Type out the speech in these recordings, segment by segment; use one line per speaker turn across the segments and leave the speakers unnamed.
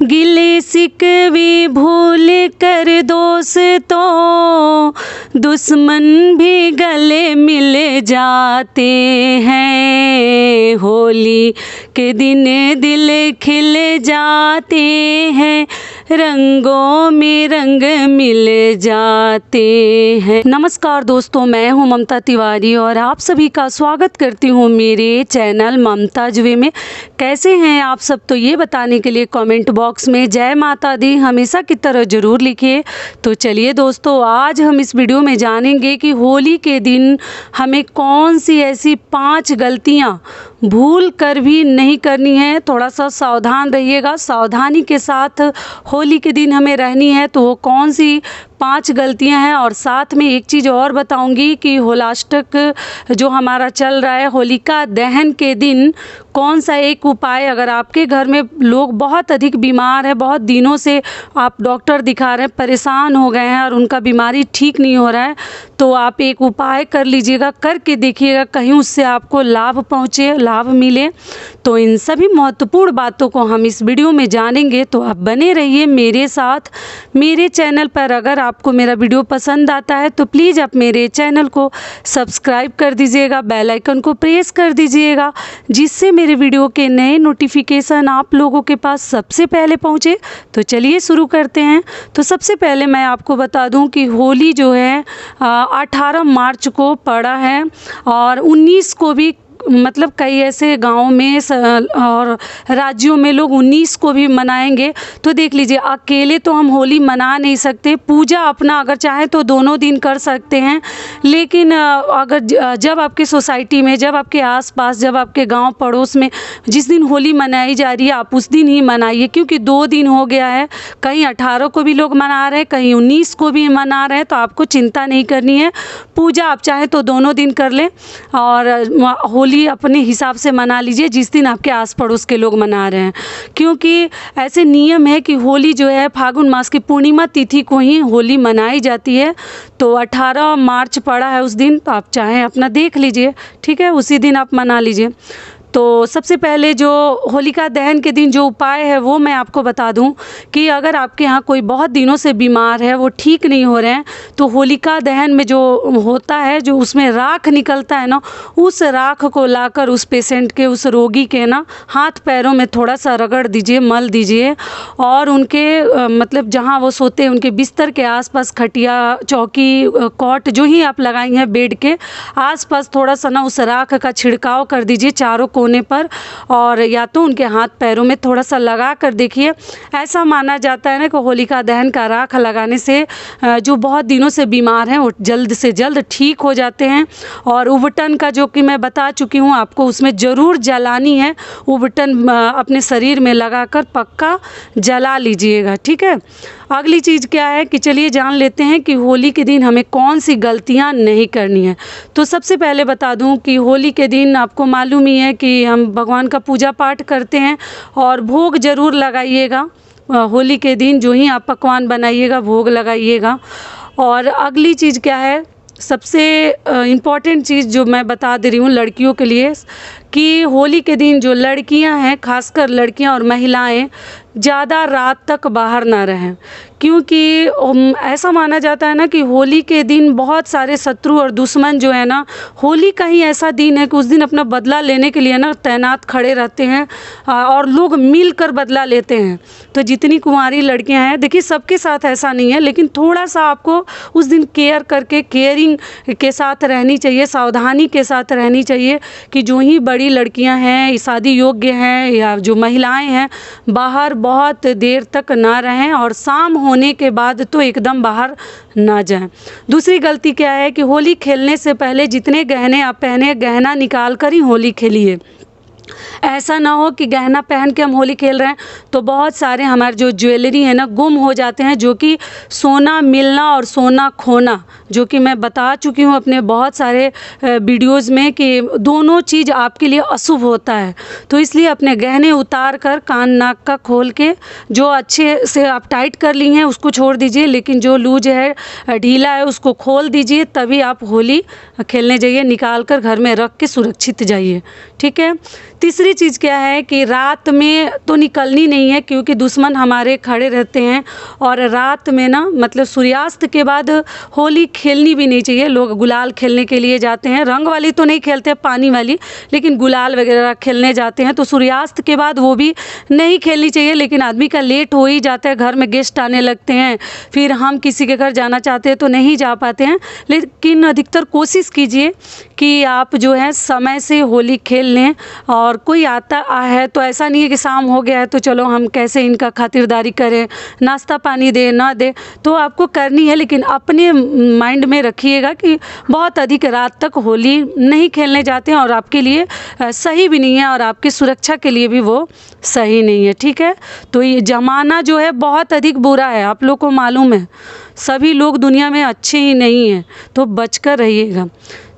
गिले शिकवे भूल कर दोस्तों, दुश्मन भी गले मिल जाते हैं। होली के दिन दिल खिल जाते हैं, रंगों में रंग मिल जाते हैं। नमस्कार दोस्तों, मैं हूं ममता तिवारी और आप सभी का स्वागत करती हूं मेरे चैनल ममता जुवे में। कैसे हैं आप सब, तो ये बताने के लिए कमेंट बॉक्स में जय माता दी हमेशा की तरह ज़रूर लिखिए। तो चलिए दोस्तों, आज हम इस वीडियो में जानेंगे कि होली के दिन हमें कौन सी ऐसी 5 गलतियां भूल कर भी नहीं करनी है। थोड़ा सा सावधान रहिएगा, सावधानी के साथ होली के दिन हमें रहनी है। तो वो कौन सी 5 गलतियां हैं, और साथ में एक चीज़ और बताऊंगी कि होलाष्टक जो हमारा चल रहा है, होलिका दहन के दिन कौन सा एक उपाय, अगर आपके घर में लोग बहुत अधिक बीमार है, बहुत दिनों से आप डॉक्टर दिखा रहे हैं, परेशान हो गए हैं और उनका बीमारी ठीक नहीं हो रहा है, तो आप एक उपाय कर लीजिएगा, करके देखिएगा, कहीं उससे आपको लाभ पहुँचे, लाभ मिले। तो इन सभी महत्वपूर्ण बातों को हम इस वीडियो में जानेंगे, तो आप बने रहिए मेरे साथ। मेरे चैनल पर अगर आपको मेरा वीडियो पसंद आता है तो प्लीज़ आप मेरे चैनल को सब्सक्राइब कर दीजिएगा, बेल आइकन को प्रेस कर दीजिएगा, जिससे मेरे वीडियो के नए नोटिफिकेशन आप लोगों के पास सबसे पहले पहुंचे। तो चलिए शुरू करते हैं। तो सबसे पहले मैं आपको बता दूं कि होली जो है 18 मार्च को पड़ा है और 19 को भी, मतलब कई ऐसे गाँव में और राज्यों में लोग 19 को भी मनाएंगे। तो देख लीजिए, अकेले तो हम होली मना नहीं सकते। पूजा अपना अगर चाहे तो दोनों दिन कर सकते हैं, लेकिन अगर जब आपके सोसाइटी में, जब आपके आसपास, जब आपके गांव पड़ोस में जिस दिन होली मनाई जा रही है, आप उस दिन ही मनाइए, क्योंकि 2 दिन हो गया है। कहीं 18 को भी लोग मना रहे हैं, कहीं 19 को भी मना रहे हैं, तो आपको चिंता नहीं करनी है। पूजा आप चाहे तो दोनों दिन कर लें और होली अपने हिसाब से मना लीजिए जिस दिन आपके आस पड़ोस के लोग मना रहे हैं, क्योंकि ऐसे नियम है कि होली जो है फागुन मास की पूर्णिमा तिथि को ही होली मनाई जाती है। तो 18 मार्च पड़ा है उस दिन, तो आप चाहें अपना देख लीजिए, ठीक है, उसी दिन आप मना लीजिए। तो सबसे पहले जो होलिका दहन के दिन जो उपाय है वो मैं आपको बता दूं कि अगर आपके यहाँ कोई बहुत दिनों से बीमार है, वो ठीक नहीं हो रहे हैं, तो होलिका दहन में जो होता है, जो उसमें राख निकलता है ना, उस राख को लाकर उस पेशेंट के, उस रोगी के ना हाथ पैरों में थोड़ा सा रगड़ दीजिए, मल दीजिए, और उनके मतलब जहाँ वो सोते हैं उनके बिस्तर के आसपास, खटिया, चौकी, कॉट जो ही आप लगाई हैं, बेड के आसपास थोड़ा सा ना उस राख का छिड़काव कर दीजिए चारों कोने पर, और या तो उनके हाथ पैरों में थोड़ा सा लगा कर देखिए। ऐसा माना जाता है ना कि होलिका दहन का राख लगाने से जो बहुत दिनों से बीमार हैं वो जल्द से जल्द ठीक हो जाते हैं। और उबटन का, जो कि मैं बता चुकी हूँ आपको, उसमें ज़रूर जलानी है। उबटन अपने शरीर में लगाकर पक्का जला लीजिएगा, ठीक है। अगली चीज़ क्या है कि चलिए जान लेते हैं कि होली के दिन हमें कौन सी गलतियां नहीं करनी है। तो सबसे पहले बता दूं कि होली के दिन आपको मालूम ही है कि हम भगवान का पूजा पाठ करते हैं और भोग ज़रूर लगाइएगा। होली के दिन जो ही आप पकवान बनाइएगा, भोग लगाइएगा। और अगली चीज़ क्या है, सबसे इम्पॉर्टेंट चीज़ जो मैं बता दे रही हूँ लड़कियों के लिए, कि होली के दिन जो लड़कियां हैं, खासकर लड़कियां और महिलाएं, ज़्यादा रात तक बाहर ना रहें, क्योंकि ऐसा माना जाता है ना कि होली के दिन बहुत सारे शत्रु और दुश्मन जो है ना, होली का ही ऐसा दिन है कि उस दिन अपना बदला लेने के लिए ना तैनात खड़े रहते हैं और लोग मिलकर बदला लेते हैं। तो जितनी कुंवारी लड़कियां हैं, देखिए सबके साथ ऐसा नहीं है, लेकिन थोड़ा सा आपको उस दिन केयर करके, केयरिंग के साथ रहनी चाहिए, सावधानी के साथ रहनी चाहिए कि जो ही बड़ी लड़कियां हैं, शादी योग्य हैं, या जो महिलाएं हैं, बाहर बहुत देर तक ना रहें और शाम होने के बाद तो एकदम बाहर ना जाएं। दूसरी गलती क्या है कि होली खेलने से पहले जितने गहने आप पहने, गहना निकाल कर ही होली खेलिए। ऐसा ना हो कि गहना पहन के हम होली खेल रहे हैं तो बहुत सारे हमारे जो ज्वेलरी है ना गुम हो जाते हैं, जो कि सोना मिलना और सोना खोना, जो कि मैं बता चुकी हूँ अपने बहुत सारे वीडियोज़ में कि दोनों चीज़ आपके लिए अशुभ होता है। तो इसलिए अपने गहने उतार कर, कान नाक का खोल के, जो अच्छे से आप टाइट कर ली हैं उसको छोड़ दीजिए, लेकिन जो लूज है, ढीला है, उसको खोल दीजिए, तभी आप होली खेलने जाइए। निकाल कर घर में रख के सुरक्षित जाइए, ठीक है। तीसरी चीज़ क्या है कि रात में तो निकलनी नहीं है, क्योंकि दुश्मन हमारे खड़े रहते हैं। और रात में ना मतलब सूर्यास्त के बाद होली खेलनी भी नहीं चाहिए। लोग गुलाल खेलने के लिए जाते हैं, रंग वाली तो नहीं खेलते, पानी वाली, लेकिन गुलाल वगैरह खेलने जाते हैं। तो सूर्यास्त के बाद वो भी नहीं खेलनी चाहिए। लेकिन आदमी का लेट हो ही जाता है, घर में गेस्ट आने लगते हैं, फिर हम किसी के घर जाना चाहते हैं तो नहीं जा पाते हैं। लेकिन अधिकतर कोशिश कीजिए कि आप जो है समय से होली खेल लें। और कोई आता है तो ऐसा नहीं है कि शाम हो गया है तो चलो हम कैसे इनका खातिरदारी करें, नाश्ता पानी दे ना दे, तो आपको करनी है। लेकिन अपने माइंड में रखिएगा कि बहुत अधिक रात तक होली नहीं खेलने जाते हैं, और आपके लिए सही भी नहीं है, और आपकी सुरक्षा के लिए भी वो सही नहीं है। ठीक है, तो ये ज़माना जो है बहुत अधिक बुरा है, आप लोग को मालूम है। सभी लोग दुनिया में अच्छे ही नहीं हैं, तो बचकर रहिएगा।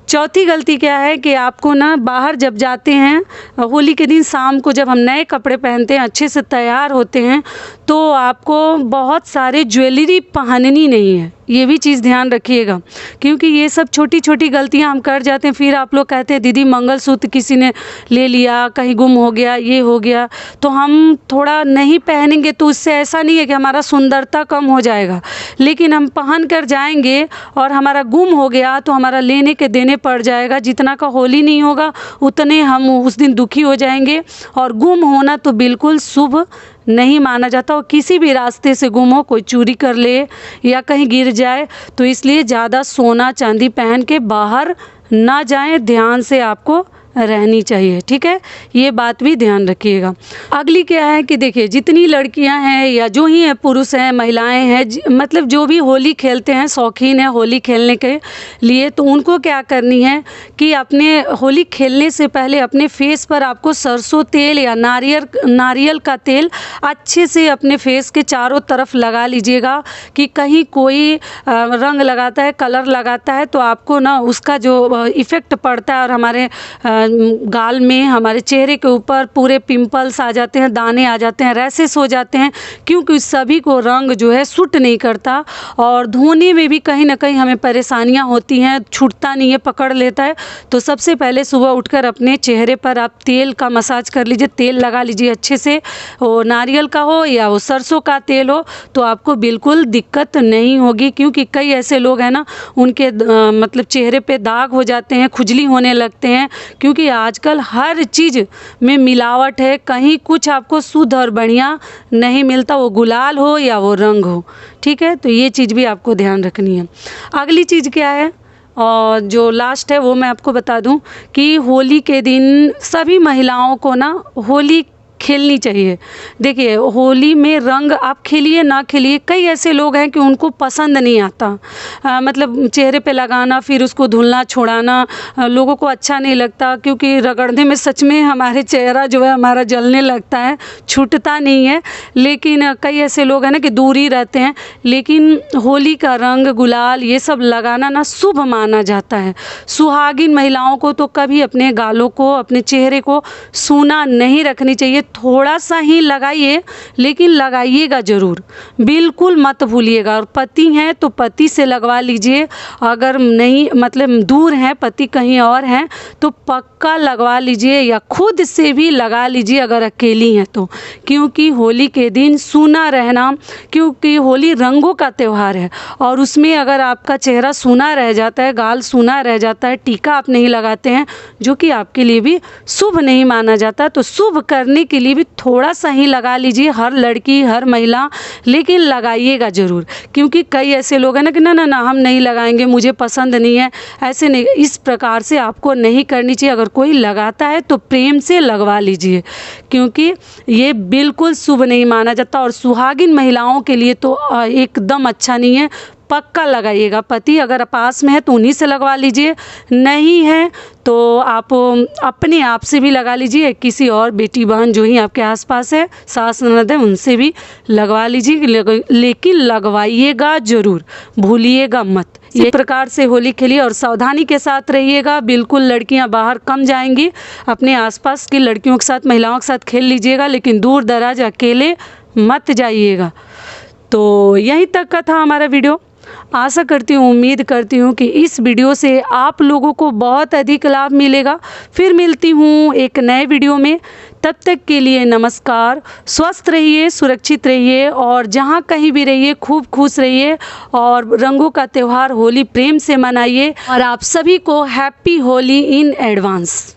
चौथी गलती क्या है कि आपको ना बाहर जब जाते हैं होली के दिन शाम को, जब हम नए कपड़े पहनते हैं, अच्छे से तैयार होते हैं, तो आपको बहुत सारे ज्वेलरी पहननी नहीं है। ये भी चीज़ ध्यान रखिएगा, क्योंकि ये सब छोटी छोटी गलतियां हम कर जाते हैं। फिर आप लोग कहते हैं दीदी मंगलसूत्र किसी ने ले लिया, कहीं गुम हो गया, ये हो गया, तो हम थोड़ा नहीं पहनेंगे तो उससे ऐसा नहीं है कि हमारा सुंदरता कम हो जाएगा। लेकिन हम पहन कर जाएंगे और हमारा गुम हो गया तो हमारा लेने के देने पड़ जाएगा। जितना का होली नहीं होगा उतने हम उस दिन दुखी हो जाएंगे। और गुम होना तो बिल्कुल शुभ नहीं माना जाता। और किसी भी रास्ते से गुम हो, कोई चोरी कर ले या कहीं गिर जाए, तो इसलिए ज़्यादा सोना चांदी पहन के बाहर ना जाएं। ध्यान से आपको रहनी चाहिए। ठीक है, ये बात भी ध्यान रखिएगा। अगली क्या है कि देखिए, जितनी लड़कियां हैं या जो ही हैं, पुरुष हैं, महिलाएं हैं, मतलब जो भी होली खेलते हैं, शौकीन है होली खेलने के लिए, तो उनको क्या करनी है कि अपने होली खेलने से पहले अपने फेस पर आपको सरसों तेल या नारियल का तेल अच्छे से अपने फेस के चारों तरफ लगा लीजिएगा। कि कहीं कोई रंग लगाता है, कलर लगाता है, तो आपको ना उसका जो इफ़ेक्ट पड़ता है, और हमारे गाल में, हमारे चेहरे के ऊपर पूरे पिंपल्स आ जाते हैं, दाने आ जाते हैं, रैशेस हो जाते हैं, क्योंकि सभी को रंग जो है सूट नहीं करता। और धोने में भी कहीं ना कहीं हमें परेशानियां होती हैं, छूटता नहीं है, पकड़ लेता है। तो सबसे पहले सुबह उठकर अपने चेहरे पर आप तेल का मसाज कर लीजिए, तेल लगा लीजिए अच्छे से, वो नारियल का हो या वो सरसों का तेल हो, तो आपको बिल्कुल दिक्कत नहीं होगी। क्योंकि कई ऐसे लोग हैं ना, उनके मतलब चेहरे पे दाग हो जाते हैं, खुजली होने लगते हैं, क्योंकि आजकल हर चीज़ में मिलावट है। कहीं कुछ आपको शुद्ध और बढ़िया नहीं मिलता, वो गुलाल हो या वो रंग हो। ठीक है, तो ये चीज़ भी आपको ध्यान रखनी है। अगली चीज़ क्या है, और जो लास्ट है वो मैं आपको बता दूं कि होली के दिन सभी महिलाओं को ना होली खेलनी चाहिए। देखिए, होली में रंग आप खेलिए ना खेलिए, कई ऐसे लोग हैं कि उनको पसंद नहीं आता, मतलब चेहरे पे लगाना फिर उसको धुलना छोड़ाना लोगों को अच्छा नहीं लगता। क्योंकि रगड़ने में सच में हमारे चेहरा जो है हमारा जलने लगता है, छूटता नहीं है। लेकिन कई ऐसे लोग हैं ना कि दूर ही रहते हैं। लेकिन होली का रंग गुलाल ये सब लगाना ना शुभ माना जाता है। सुहागिन महिलाओं को तो कभी अपने गालों को, अपने चेहरे को सूना नहीं रखनी चाहिए। थोड़ा सा ही लगाइए, लेकिन लगाइएगा ज़रूर, बिल्कुल मत भूलिएगा। और पति हैं तो पति से लगवा लीजिए, अगर नहीं मतलब दूर हैं, पति कहीं और हैं, तो पक्का लगवा लीजिए, या खुद से भी लगा लीजिए अगर अकेली हैं तो। क्योंकि होली के दिन सूना रहना, क्योंकि होली रंगों का त्यौहार है, और उसमें अगर आपका चेहरा सूना रह जाता है, गाल सूना रह जाता है, टीका आप नहीं लगाते हैं, जो कि आपके लिए भी शुभ नहीं माना जाता। तो शुभ करने के लिए भी थोड़ा सा ही लगा लीजिए, हर लड़की हर महिला, लेकिन लगाइएगा ज़रूर। क्योंकि कई ऐसे लोग हैं ना कि ना ना ना हम नहीं लगाएंगे, मुझे पसंद नहीं है, ऐसे नहीं, इस प्रकार से आपको नहीं करनी चाहिए। अगर कोई लगाता है तो प्रेम से लगवा लीजिए, क्योंकि ये बिल्कुल शुभ नहीं माना जाता। और सुहागिन महिलाओं के लिए तो एकदम अच्छा नहीं है। पक्का लगाइएगा। पति अगर पास में है तो उन्हीं से लगवा लीजिए, नहीं है तो आप अपने आप से भी लगा लीजिए, किसी और बेटी बहन जो ही आपके आसपास है, सास ननद है, उनसे भी लगवा लीजिए। लेकिन लगवाइएगा ज़रूर, भूलिएगा मत। इस प्रकार से होली खेलिए और सावधानी के साथ रहिएगा। बिल्कुल लड़कियां बाहर कम जाएंगी, अपने आसपास की लड़कियों के साथ, महिलाओं के साथ खेल लीजिएगा, लेकिन दूर दराज अकेले मत जाइएगा। तो यहीं तक का था हमारा वीडियो। आशा करती हूँ, उम्मीद करती हूँ कि इस वीडियो से आप लोगों को बहुत अधिक लाभ मिलेगा। फिर मिलती हूँ एक नए वीडियो में, तब तक के लिए नमस्कार। स्वस्थ रहिए, सुरक्षित रहिए और जहाँ कहीं भी रहिए खूब खुश रहिए और रंगों का त्यौहार होली प्रेम से मनाइए। और आप सभी को हैप्पी होली इन एडवांस।